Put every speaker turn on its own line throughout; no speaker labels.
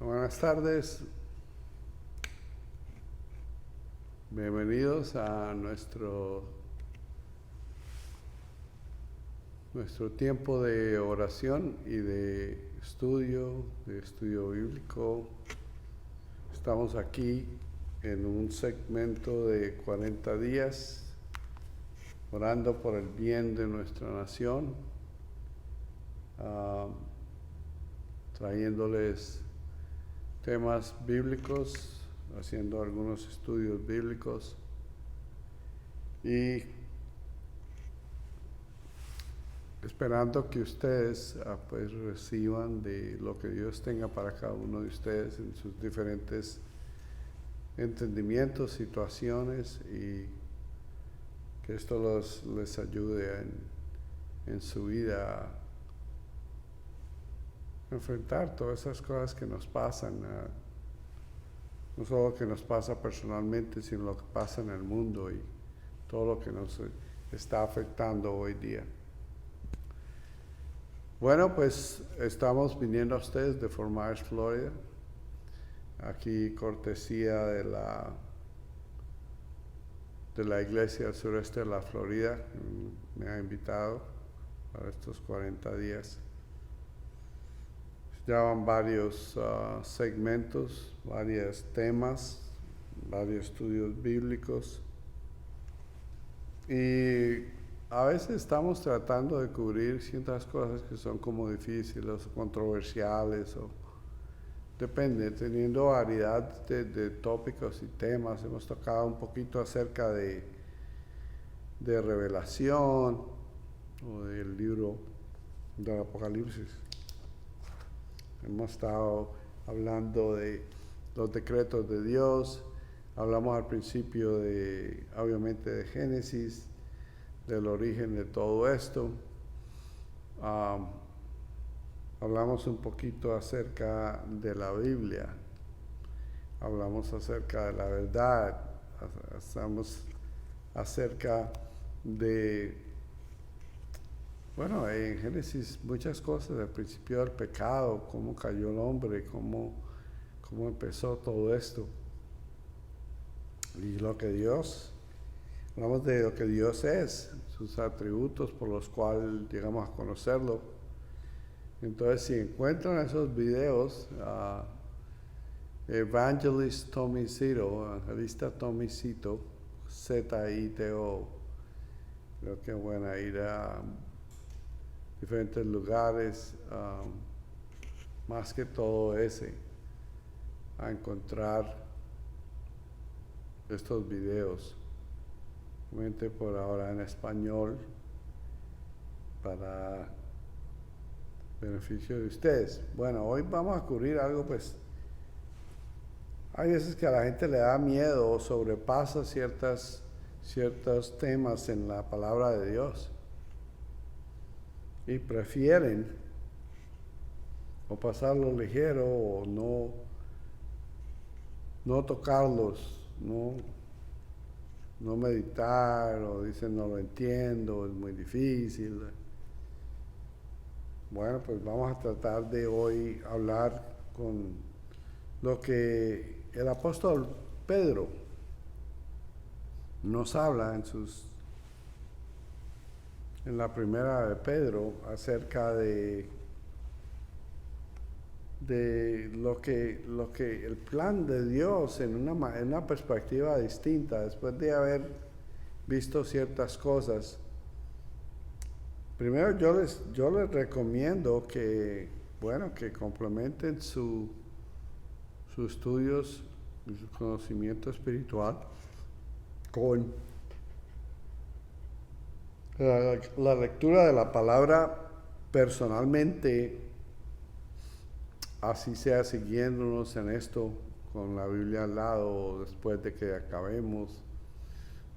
Buenas tardes, bienvenidos a nuestro tiempo de oración y de estudio bíblico. Estamos aquí en un segmento de 40 días, orando por el bien de nuestra nación, trayéndoles temas bíblicos, haciendo algunos estudios bíblicos y esperando que ustedes pues reciban de lo que Dios tenga para cada uno de ustedes en sus diferentes entendimientos, situaciones, y que esto les ayude en su vida a enfrentar todas esas cosas que nos pasan, no solo lo que nos pasa personalmente, sino lo que pasa en el mundo y todo lo que nos está afectando hoy día. Bueno, pues estamos viniendo a ustedes de Fort Myers, Florida, aquí cortesía de la iglesia del sureste de la Florida. Me ha invitado para estos 40 días. Ya van varios segmentos, varios temas, varios estudios bíblicos, y a veces estamos tratando de cubrir ciertas cosas que son como difíciles o controversiales, o depende, teniendo variedad de tópicos y temas. Hemos tocado un poquito acerca de Revelación o del libro del Apocalipsis. Hemos estado hablando de los decretos de Dios. Hablamos al principio obviamente de Génesis, del origen de todo esto. Hablamos un poquito acerca de la Biblia. Hablamos acerca de la verdad. Hablamos acerca de, bueno, en Génesis muchas cosas, del principio del pecado, cómo cayó el hombre, cómo empezó todo esto. Y hablamos de lo que Dios es, sus atributos por los cuales llegamos a conocerlo. Entonces, si encuentran esos videos, Evangelista Tommy Zito, Zito, creo que van a ir a diferentes lugares, más que todo a encontrar estos videos, obviamente por ahora en español, para beneficio de ustedes. Bueno, hoy vamos a cubrir algo, pues, hay veces que a la gente le da miedo o sobrepasa ciertos temas en la palabra de Dios y prefieren o pasarlo ligero o no tocarlos, no meditar, o dicen no lo entiendo, es muy difícil. Bueno, pues vamos a tratar de hoy hablar con lo que el apóstol Pedro nos habla en la primera de Pedro, acerca de lo que el plan de Dios en una perspectiva distinta, después de haber visto ciertas cosas. Primero, yo les recomiendo que complementen sus estudios y su conocimiento espiritual con la lectura de la palabra personalmente, así sea siguiéndonos en esto con la Biblia al lado después de que acabemos,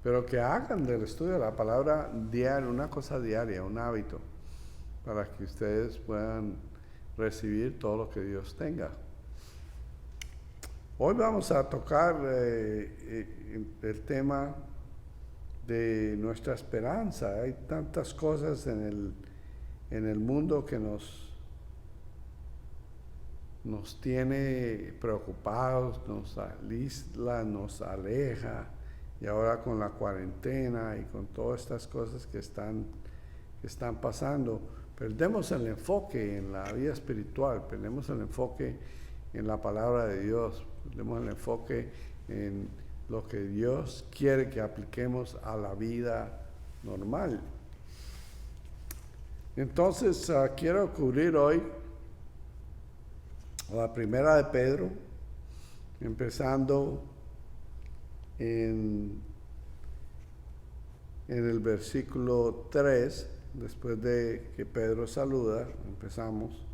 pero que hagan del estudio de la palabra una cosa diaria, un hábito, para que ustedes puedan recibir todo lo que Dios tenga. Hoy vamos a tocar el tema de nuestra esperanza. Hay tantas cosas en el mundo que nos nos tiene preocupados, nos aísla, nos aleja, y ahora con la cuarentena y con todas estas cosas que están pasando, perdemos el enfoque en la vida espiritual, perdemos el enfoque en la palabra de Dios, perdemos el enfoque en lo que Dios quiere que apliquemos a la vida normal. Entonces, quiero cubrir hoy la primera de Pedro, empezando en el versículo 3, después de que Pedro saluda, empezamos,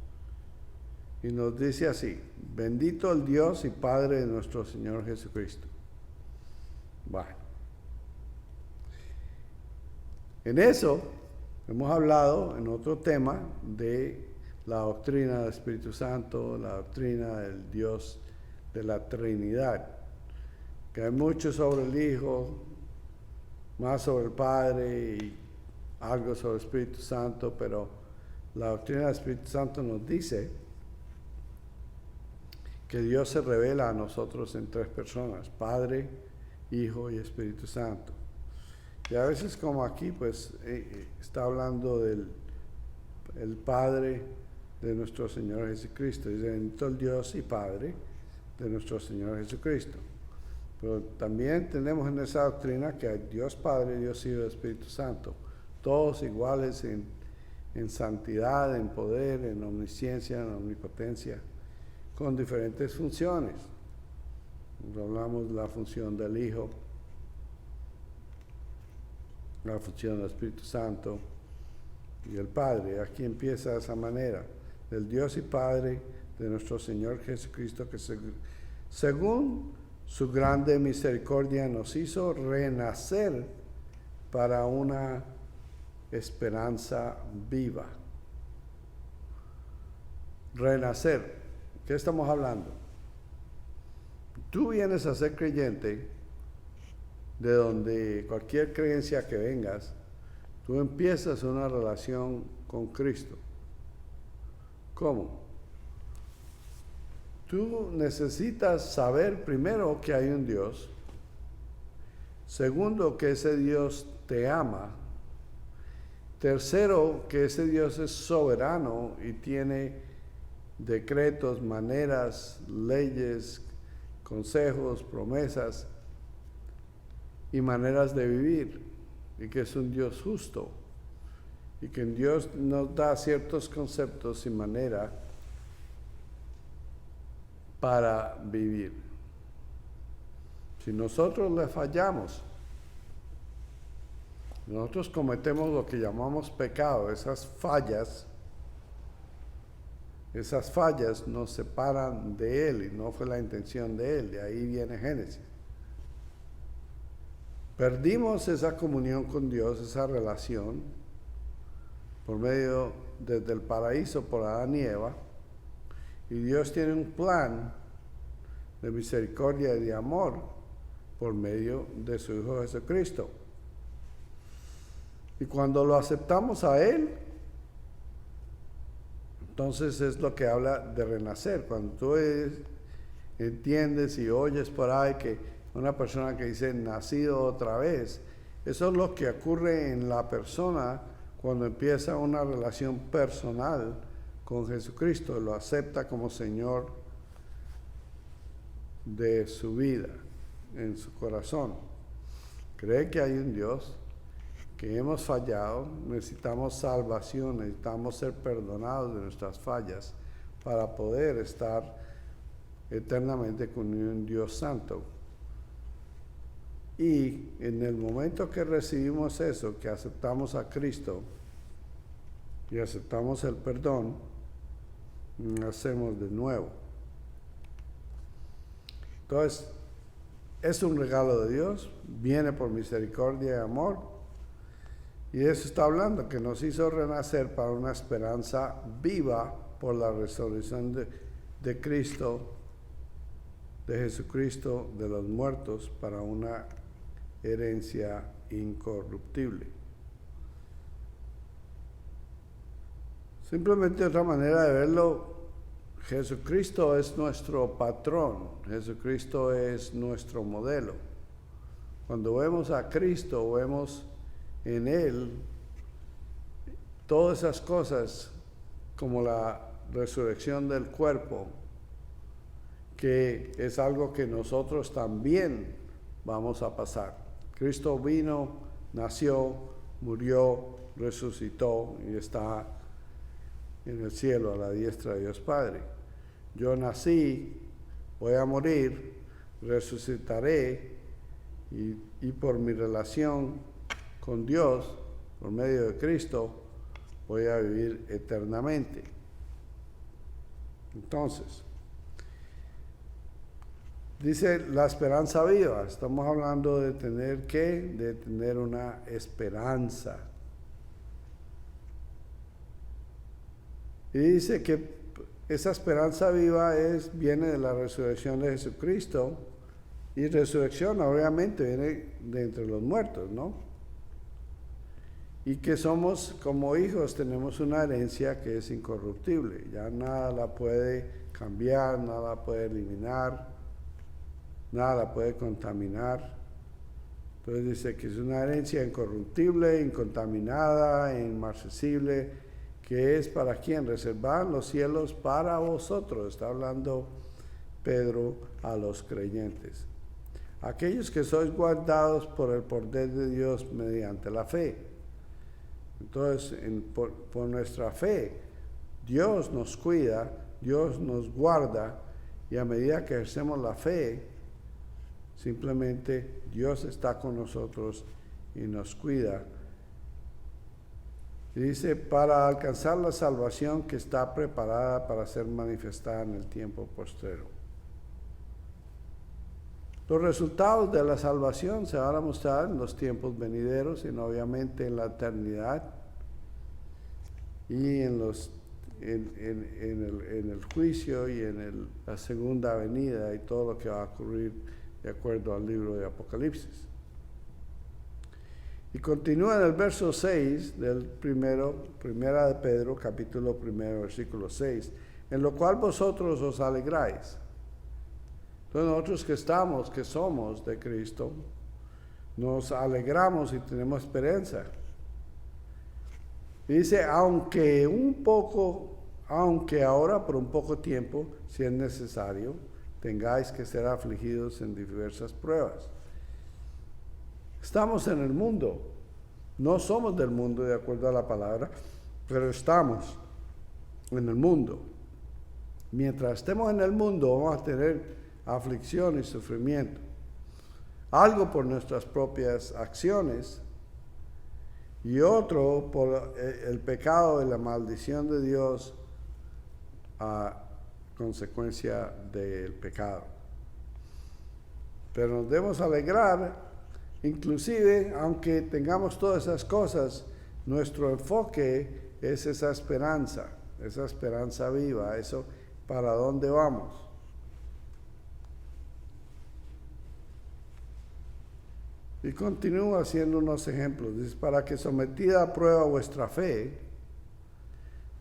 y nos dice así: bendito el Dios y Padre de nuestro Señor Jesucristo. Bueno, en eso hemos hablado en otro tema de la doctrina del Espíritu Santo, la doctrina del Dios de la Trinidad, que hay mucho sobre el Hijo, más sobre el Padre y algo sobre el Espíritu Santo, pero la doctrina del Espíritu Santo nos dice que Dios se revela a nosotros en tres personas: Padre, Hijo y Espíritu Santo. Y a veces, como aquí, pues está hablando del el Padre de nuestro Señor Jesucristo. Dice: bendito el Dios y Padre de nuestro Señor Jesucristo. Pero también tenemos en esa doctrina que hay Dios Padre, Dios Hijo y Espíritu Santo, todos iguales en santidad, en poder, en omnisciencia, en omnipotencia, con diferentes funciones. Hablamos de la función del Hijo, la función del Espíritu Santo y el Padre. Aquí empieza de esa manera: del Dios y Padre de nuestro Señor Jesucristo, que según su grande misericordia nos hizo renacer para una esperanza viva. Renacer, ¿qué estamos hablando? Tú vienes a ser creyente, de donde cualquier creencia que vengas, tú empiezas una relación con Cristo. ¿Cómo? Tú necesitas saber primero que hay un Dios, segundo que ese Dios te ama, tercero que ese Dios es soberano y tiene decretos, maneras, leyes, consejos, promesas y maneras de vivir, y que es un Dios justo, y que en Dios nos da ciertos conceptos y manera para vivir. Si nosotros le fallamos, nosotros cometemos lo que llamamos pecado. Esas fallas nos separan de Él, y no fue la intención de Él. De ahí viene Génesis. Perdimos esa comunión con Dios, esa relación, por medio, desde el paraíso, por Adán y Eva. Y Dios tiene un plan de misericordia y de amor por medio de su Hijo Jesucristo. Y cuando lo aceptamos a Él, entonces es lo que habla de renacer. Cuando tú entiendes y oyes por ahí que una persona que dice nacido otra vez, eso es lo que ocurre en la persona cuando empieza una relación personal con Jesucristo, lo acepta como Señor de su vida, en su corazón. Cree que hay un Dios, que hemos fallado, necesitamos salvación, necesitamos ser perdonados de nuestras fallas para poder estar eternamente con un Dios santo. Y en el momento que recibimos eso, que aceptamos a Cristo y aceptamos el perdón, nacemos de nuevo. Entonces, es un regalo de Dios, viene por misericordia y amor, y de eso está hablando, que nos hizo renacer para una esperanza viva por la resurrección de Cristo, de Jesucristo, de los muertos, para una herencia incorruptible. Simplemente otra manera de verlo: Jesucristo es nuestro patrón, Jesucristo es nuestro modelo. Cuando vemos a Cristo, vemos en Él todas esas cosas como la resurrección del cuerpo, que es algo que nosotros también vamos a pasar. Cristo vino, nació, murió, resucitó y está en el cielo a la diestra de Dios Padre. Yo nací, voy a morir, resucitaré y por mi relación con Dios, por medio de Cristo, voy a vivir eternamente. Entonces, dice la esperanza viva. Estamos hablando de tener ¿qué? De tener una esperanza. Y dice que esa esperanza viva viene de la resurrección de Jesucristo. Y resurrección obviamente viene de entre los muertos, ¿no? Y que somos como hijos, tenemos una herencia que es incorruptible. Ya nada la puede cambiar, nada la puede eliminar, nada la puede contaminar. Entonces dice que es una herencia incorruptible, incontaminada, inmarcesible, que es para quien reservan los cielos para vosotros. Está hablando Pedro a los creyentes. Aquellos que sois guardados por el poder de Dios mediante la fe. Entonces, por nuestra fe, Dios nos cuida, Dios nos guarda, y a medida que ejercemos la fe, simplemente Dios está con nosotros y nos cuida. Y dice, para alcanzar la salvación que está preparada para ser manifestada en el tiempo postrero. Los resultados de la salvación se van a mostrar en los tiempos venideros y obviamente en la eternidad y en el juicio y en la segunda venida y todo lo que va a ocurrir de acuerdo al libro de Apocalipsis. Y continúa en el verso 6 del primera de Pedro, capítulo 1, versículo 6, en lo cual vosotros os alegráis. Entonces nosotros que somos de Cristo, nos alegramos y tenemos esperanza. Y dice, aunque ahora por un poco tiempo, si es necesario, tengáis que ser afligidos en diversas pruebas. Estamos en el mundo, no somos del mundo de acuerdo a la palabra, pero estamos en el mundo. Mientras estemos en el mundo vamos a tener aflicción y sufrimiento. Algo por nuestras propias acciones y otro por el pecado y la maldición de Dios a consecuencia del pecado. Pero nos debemos alegrar, inclusive aunque tengamos todas esas cosas, nuestro enfoque es esa esperanza viva, eso para dónde vamos. Y continúa haciendo unos ejemplos. Dice, para que sometida a prueba vuestra fe,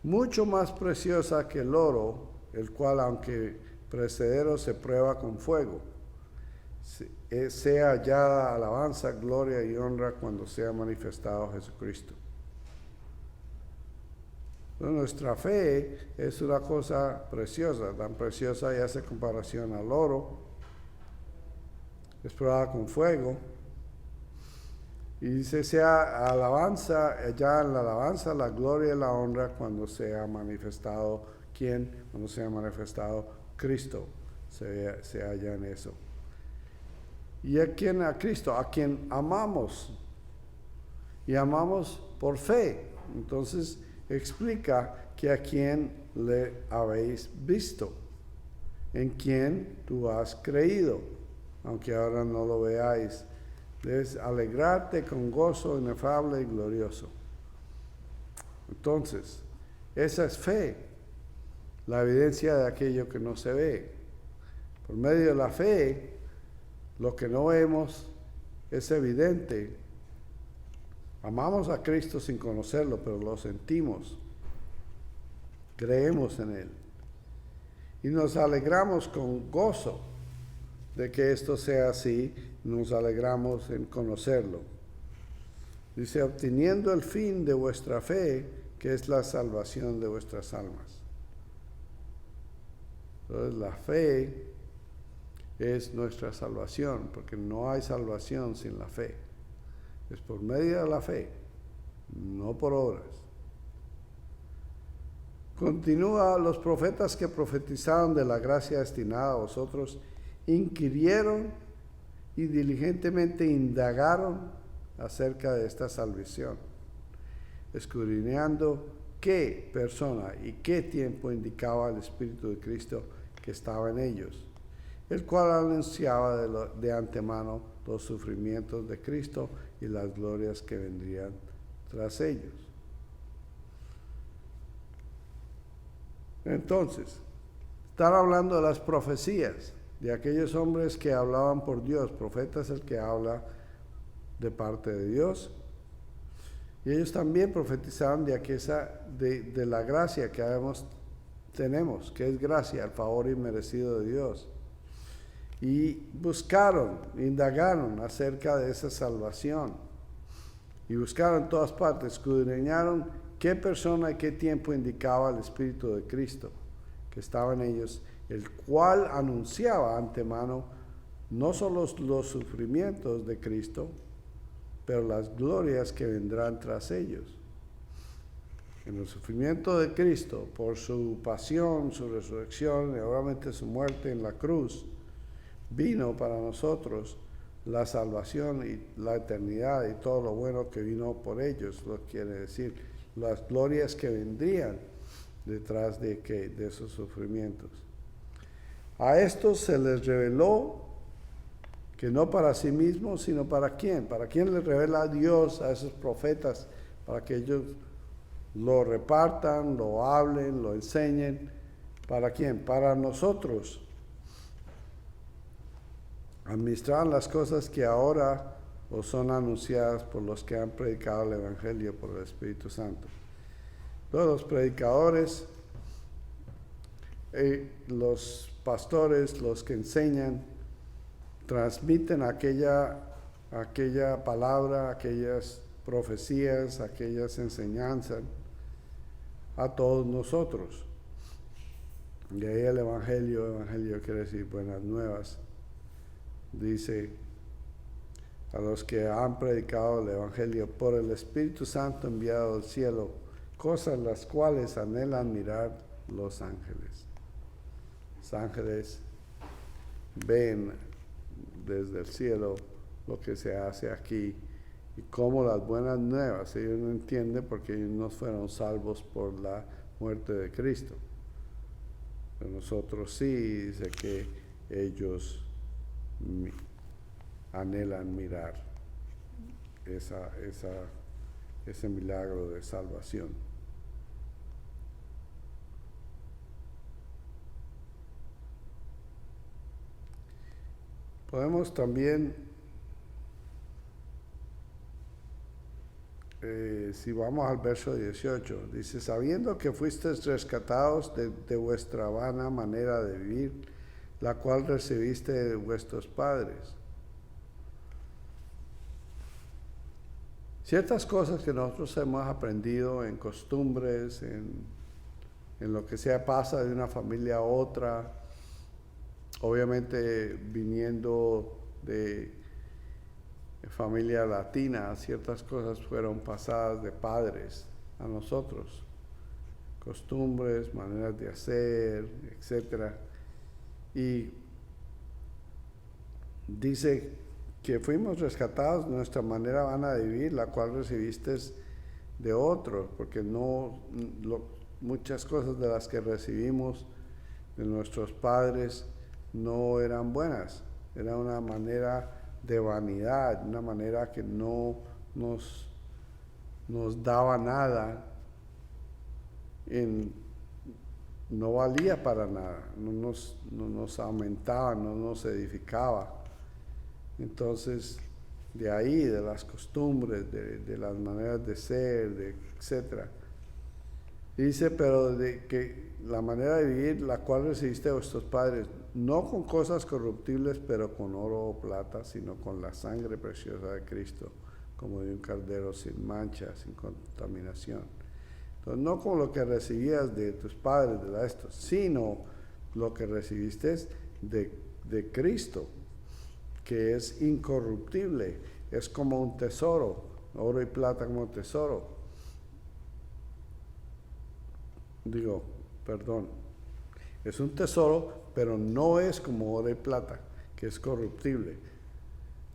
mucho más preciosa que el oro, el cual aunque perecedero se prueba con fuego, sea hallada alabanza, gloria y honra cuando sea manifestado Jesucristo. Entonces, nuestra fe es una cosa preciosa, tan preciosa y hace comparación al oro, es probada con fuego. Y dice, sea alabanza, ya en la alabanza, la gloria y la honra cuando sea manifestado, ¿quién? Cuando sea manifestado Cristo, se halla en eso. ¿Y a quién? A Cristo, a quien amamos. Y amamos por fe. Entonces explica que a quién le habéis visto, en quién tú has creído, aunque ahora no lo veáis. Debes alegrarte con gozo inefable y glorioso. Entonces, esa es fe, la evidencia de aquello que no se ve. Por medio de la fe, lo que no vemos es evidente. Amamos a Cristo sin conocerlo, pero lo sentimos. Creemos en Él. Y nos alegramos con gozo de que esto sea así, nos alegramos en conocerlo. Dice, obteniendo el fin de vuestra fe, que es la salvación de vuestras almas. Entonces la fe es nuestra salvación, porque no hay salvación sin la fe. Es por medio de la fe, no por obras. Continúa, los profetas que profetizaron de la gracia destinada a vosotros, inquirieron y diligentemente indagaron acerca de esta salvación, escudriñando qué persona y qué tiempo indicaba el Espíritu de Cristo que estaba en ellos, el cual anunciaba de antemano los sufrimientos de Cristo y las glorias que vendrían tras ellos. Entonces, estar hablando de las profecías, de aquellos hombres que hablaban por Dios. Profeta es el que habla de parte de Dios. Y ellos también profetizaban de la gracia que tenemos, que es gracia, el favor inmerecido de Dios. Y buscaron, indagaron acerca de esa salvación. Y buscaron en todas partes, escudriñaron qué persona y qué tiempo indicaba el Espíritu de Cristo que estaba en ellos, el cual anunciaba antemano no solo los sufrimientos de Cristo, pero las glorias que vendrán tras ellos. En el sufrimiento de Cristo, por su pasión, su resurrección y obviamente su muerte en la cruz, vino para nosotros la salvación y la eternidad y todo lo bueno que vino por ellos, lo quiere decir, las glorias que vendrían detrás de esos sufrimientos. A estos se les reveló que no para sí mismos, sino para quién. ¿Para quién les revela a Dios a esos profetas? Para que ellos lo repartan, lo hablen, lo enseñen. ¿Para quién? Para nosotros. Administrar las cosas que ahora os son anunciadas por los que han predicado el Evangelio por el Espíritu Santo. Todos los predicadores, los pastores, los que enseñan, transmiten aquella palabra, aquellas profecías, aquellas enseñanzas a todos nosotros. Y ahí el evangelio quiere decir buenas nuevas. Dice, a los que han predicado el evangelio por el Espíritu Santo enviado del cielo, cosas las cuales anhelan mirar los ángeles. Los ángeles ven desde el cielo lo que se hace aquí y cómo las buenas nuevas, ellos no entienden porque ellos no fueron salvos por la muerte de Cristo. Pero nosotros sí, dice que ellos anhelan mirar ese milagro de salvación. Podemos también, si vamos al verso 18, dice, sabiendo que fuisteis rescatados de vuestra vana manera de vivir, la cual recibiste de vuestros padres. Ciertas cosas que nosotros hemos aprendido en costumbres, en lo que sea pasa de una familia a otra, obviamente viniendo de familia latina, ciertas cosas fueron pasadas de padres a nosotros, costumbres, maneras de hacer, etc. Y dice que fuimos rescatados de nuestra manera vana de vivir, la cual recibiste de otros, porque muchas cosas de las que recibimos de nuestros padres no eran buenas, era una manera de vanidad, una manera que no nos daba nada, no valía para nada, no nos aumentaba, no nos edificaba. Entonces, de ahí, de las costumbres, de las maneras de ser, etc., Dice, pero de que la manera de vivir la cual recibiste de vuestros padres, no con cosas corruptibles, pero con oro o plata, sino con la sangre preciosa de Cristo, como de un cordero sin mancha, sin contaminación. Entonces, no con lo que recibías de tus padres, de esto, sino lo que recibiste de Cristo, que es incorruptible, es como un tesoro, oro y plata como tesoro. Es un tesoro, pero no es como oro y plata, que es corruptible.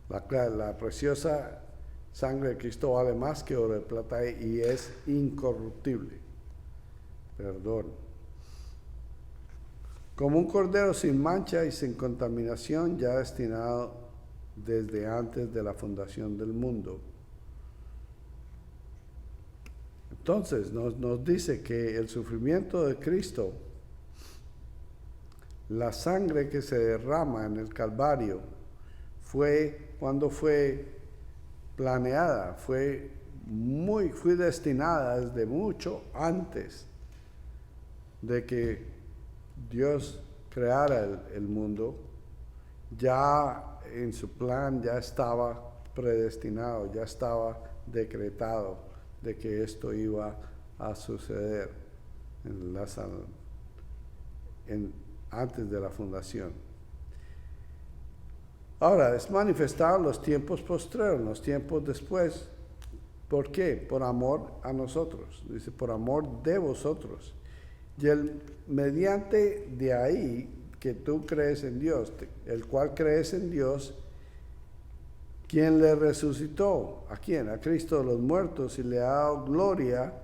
La preciosa sangre de Cristo vale más que oro y plata y es incorruptible. Como un cordero sin mancha y sin contaminación, ya destinado desde antes de la fundación del mundo. Entonces nos dice que el sufrimiento de Cristo, la sangre que se derrama en el Calvario, cuando fue planeada, fue destinada desde mucho antes de que Dios creara el mundo. Ya en su plan ya estaba predestinado, ya estaba decretado de que esto iba a suceder antes de la fundación. Ahora, es manifestar los tiempos postreros, los tiempos después. ¿Por qué? Por amor a nosotros. Dice, por amor de vosotros. Y mediante de ahí que tú crees en Dios, el cual crees en Dios, quien le resucitó. ¿A quién? A Cristo de los muertos y le ha dado gloria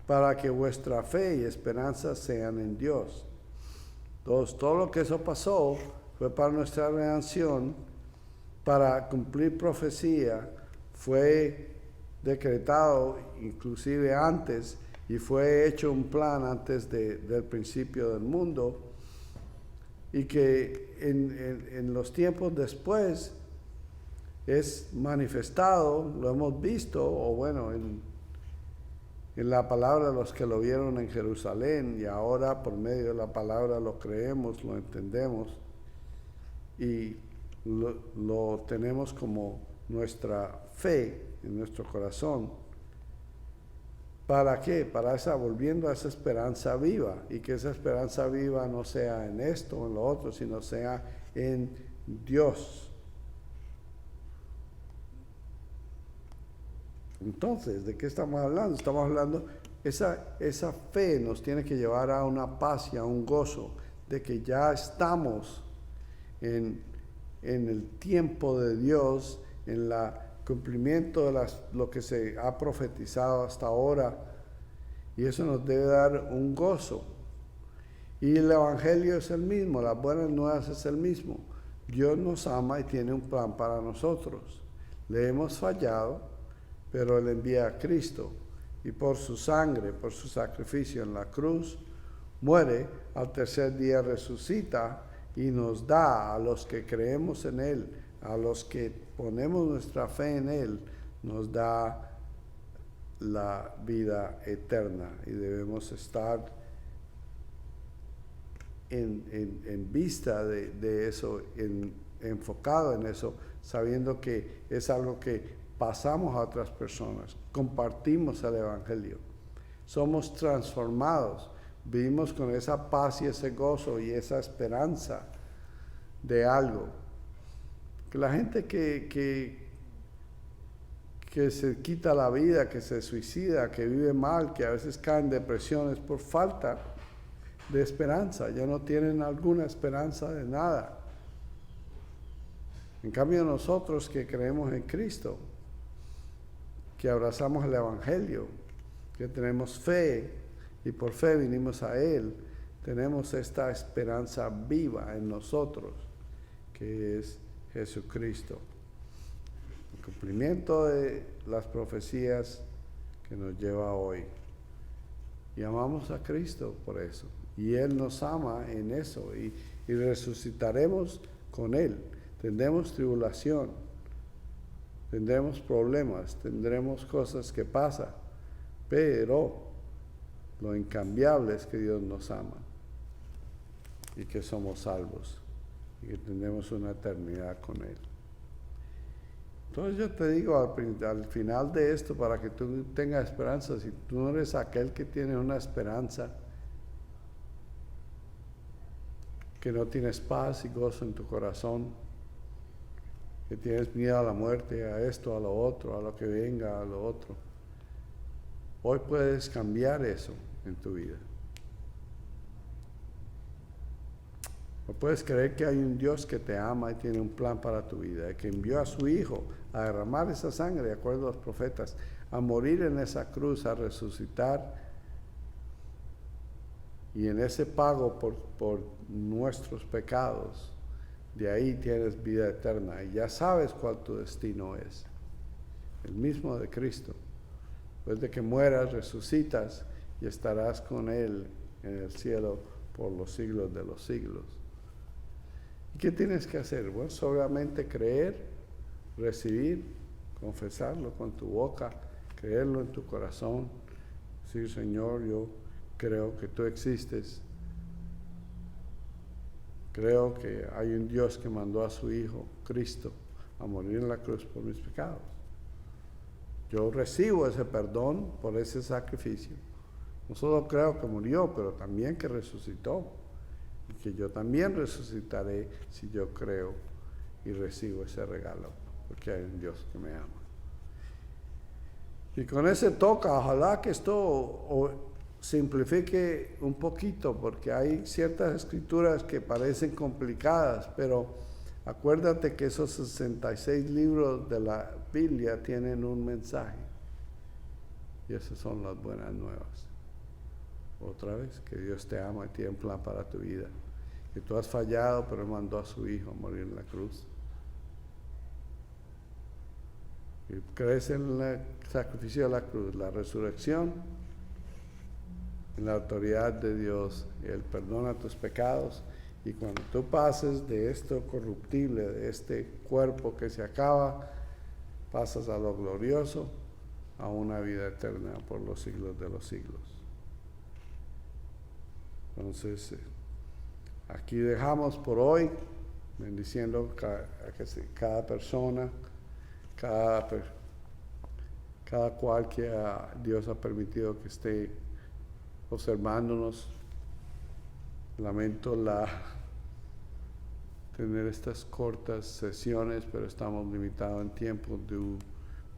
para que vuestra fe y esperanza sean en Dios. Entonces, todo lo que eso pasó fue para nuestra redención, para cumplir profecía, fue decretado inclusive antes y fue hecho un plan antes del principio del mundo, y que en los tiempos después es manifestado, lo hemos visto, o bueno, en la palabra de los que lo vieron en Jerusalén, y ahora por medio de la palabra lo creemos, lo entendemos y lo tenemos como nuestra fe en nuestro corazón. ¿Para qué? Volviendo a esa esperanza viva, y que esa esperanza viva no sea en esto o en lo otro, sino sea en Dios. Entonces, ¿de qué estamos hablando? Estamos hablando, esa fe nos tiene que llevar a una paz y a un gozo de que ya estamos en el tiempo de Dios, en el cumplimiento de lo que se ha profetizado hasta ahora, y eso nos debe dar un gozo. Y el Evangelio es el mismo, las buenas nuevas es el mismo. Dios nos ama y tiene un plan para nosotros. Le hemos fallado, pero Él envía a Cristo, y por su sangre, por su sacrificio en la cruz, muere, al tercer día resucita y nos da a los que creemos en Él, a los que ponemos nuestra fe en Él, nos da la vida eterna, y debemos estar en vista de eso, enfocado en eso, sabiendo que es algo que pasamos a otras personas, compartimos el Evangelio, somos transformados, vivimos con esa paz y ese gozo y esa esperanza de algo. Que la gente que se quita la vida, que se suicida, que vive mal, que a veces cae en depresiones por falta de esperanza, ya no tienen alguna esperanza de nada. En cambio, nosotros que creemos en Cristo, que abrazamos el Evangelio, que tenemos fe y por fe vinimos a Él, tenemos esta esperanza viva en nosotros, que es Jesucristo. El cumplimiento de las profecías que nos lleva hoy. Y amamos a Cristo por eso. Y Él nos ama en eso. Y resucitaremos con Él. Tendremos tribulación. Tendremos problemas. Tendremos cosas que pasan. Pero Lo incambiable es que Dios nos ama y que somos salvos y que tenemos una eternidad con Él. Entonces yo te digo al final de esto, para que tú tengas esperanza, si tú no eres aquel que tiene una esperanza, que no tienes paz y gozo en tu corazón, que tienes miedo a la muerte, a esto, a lo otro, a lo que venga, a lo otro, hoy puedes cambiar eso en tu vida. O puedes creer que hay un Dios que te ama y tiene un plan para tu vida, y que envió a su Hijo a derramar esa sangre, de acuerdo a los profetas, a morir en esa cruz, a resucitar, y en ese pago por nuestros pecados, de ahí tienes vida eterna, y ya sabes cuál tu destino es, el mismo de Cristo. Después de que mueras, resucitas y estarás con Él en el cielo por los siglos de los siglos. ¿Y qué tienes que hacer? Bueno, solamente creer, recibir, confesarlo con tu boca, creerlo en tu corazón, decir: Señor, yo creo que tú existes, creo que hay un Dios que mandó a su Hijo, Cristo, a morir en la cruz por mis pecados. Yo recibo ese perdón por ese sacrificio. No solo creo que murió, pero también que resucitó. Y que yo también resucitaré si yo creo y recibo ese regalo, porque hay un Dios que me ama. Y con ese toca, ojalá que esto simplifique un poquito, porque hay ciertas escrituras que parecen complicadas, pero acuérdate que esos 66 libros de la Biblia tienen un mensaje, y esas son las buenas nuevas. Otra vez, que Dios te ama y tiene un plan para tu vida, que tú has fallado, pero Él mandó a su Hijo a morir en la cruz. Y crees en el sacrificio de la cruz, la resurrección, en la autoridad de Dios, y Él perdona tus pecados, y cuando tú pases de esto corruptible, de este cuerpo que se acaba, pasas a lo glorioso, a una vida eterna por los siglos de los siglos. Entonces, aquí dejamos por hoy, bendiciendo cada persona, cada cual que Dios ha permitido que esté observándonos. Lamento tener estas cortas sesiones, pero estamos limitados en tiempo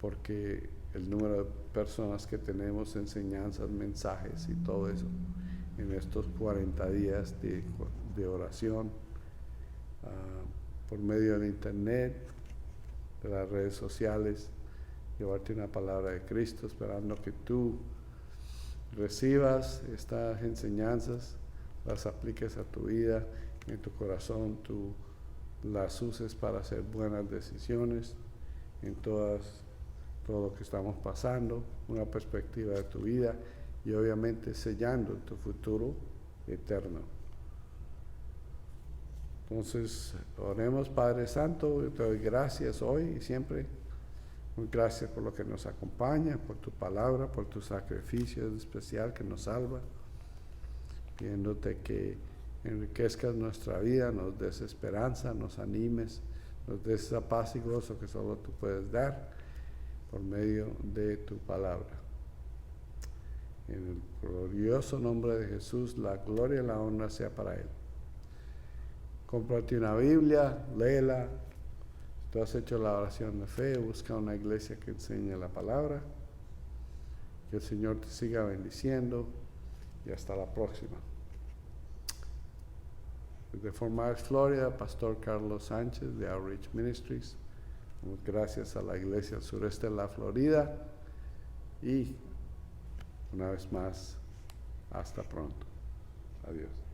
porque el número de personas que tenemos, enseñanzas, mensajes y todo eso en estos 40 días de oración, por medio del internet, de las redes sociales, llevarte una palabra de Cristo, esperando que tú recibas estas enseñanzas, las apliques a tu vida, en tu corazón, tú las uses para hacer buenas decisiones en todo lo que estamos pasando, una perspectiva de tu vida, y obviamente sellando tu futuro eterno. Entonces, oremos. Padre Santo, yo te doy gracias hoy y siempre. Muy gracias por lo que nos acompaña, por tu palabra, por tu sacrificio especial que nos salva. Pidiéndote que enriquezcas nuestra vida, nos des esperanza, nos animes, nos des esa paz y gozo que solo tú puedes dar por medio de tu palabra. En el glorioso nombre de Jesús, la gloria y la honra sea para Él. Cómprate una Biblia, léela. Si tú has hecho la oración de fe, busca una iglesia que enseñe la palabra. Que el Señor te siga bendiciendo y hasta la próxima. Desde Fort Myers, Florida, Pastor Carlos Sánchez de Outreach Ministries. Gracias a la iglesia al sureste de la Florida y una vez más, hasta pronto. Adiós.